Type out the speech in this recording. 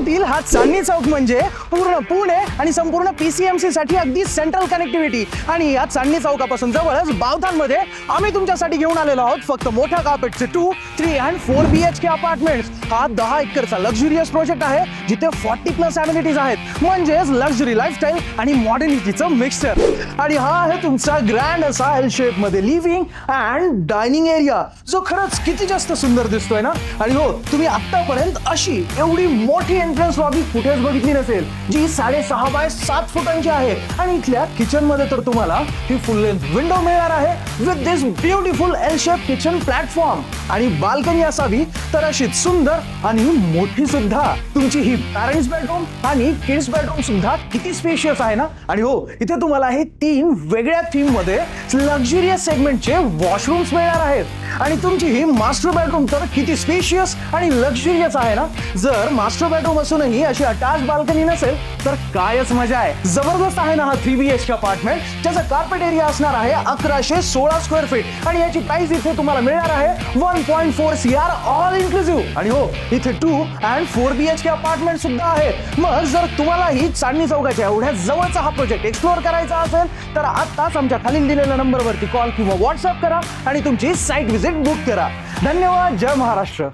मुंबईतील हा चांदणी चौक म्हणजे पूर्ण पुणे आणि संपूर्ण PCMC साठी अगदी सेंट्रल कनेक्टिव्हिटी. आणि या चांदणी चौकापासून जवळच बावधानमध्ये आम्ही तुमच्यासाठी घेऊन आलेलो आहोत फक्त मोठ्या कार्पेटचे 2, 3 and 4 BHK अपार्टमेंट्स. हा 10 एकरचा लक्झुरियस प्रोजेक्ट आहे जिथे 40+ अमेनिटीज आहेत, म्हणजेच लक्झरी लाईफस्टाईल आणि मॉडर्निटीचं मिक्सचर. आणि हा आहे तुमचा ग्रँड असा एल शेप मध्ये लिव्हिंग अँड डायनिंग एरिया, जो खरंच किती जास्त सुंदर दिसतोय ना. आणि हो, तुम्ही आतापर्यंत अशी एवढी मोठी एंट्रन्स लॉबी कुठेच बघितली नसेल, जी 6.5 बाय 7 फुटांची आहे. आणि इथल्या किचन मध्ये तर तुम्हाला ही फुल लेंथ विंडो मिळणार आहे with this beautiful L shape kitchen platform. आणि बाल्कनी असावी तर अशीच सुंदर आणि मोठी सुद्धा. तुमची ही पॅरेंट्स बेडरूम आणि किड्स बेडरूम सुद्धा किती स्पेशियस आहे ना. आणि हो, इथे तुम्हाला हे 3 वेगळ्या थीम मध्ये लक्झुरियस सेगमेंटचे वॉशरूम्स मिळणार आहेत. आणि तुमची ही मास्टर बेडरूम तर किती स्पेशियस आणि लक्झुरियस आहे ना. जर मास्टर बेडरूम असूनही अशी अटॅच बाल्कनी नसेल तर कायच मजा आहे. जबरदस्त आहे ना हा 3 BHK अपार्टमेंट, ज्याचा कार्पेट एरिया असणार आहे 1116 स्क्वेअर फीट. आणि याची प्राइस इथे तुम्हाला मिळणार आहे 1.4 CR ऑल इन्क्लुसिव्ह. आणि हो, इथे 2 and 4 BHK अपार्टमेंट सुद्धा आहे. मग जर तुम्हाला ही चांदणी चौकाच्या एवढ्या जवळचा हा प्रोजेक्ट एक्सप्लोअर करायचा असेल तर आताच आमच्या खालील दिलेल्या नंबरवरती कॉल किंवा व्हॉट्सअप करा आणि तुमची साईट व्हिजिट बुक करा. धन्यवाद. जय महाराष्ट्र.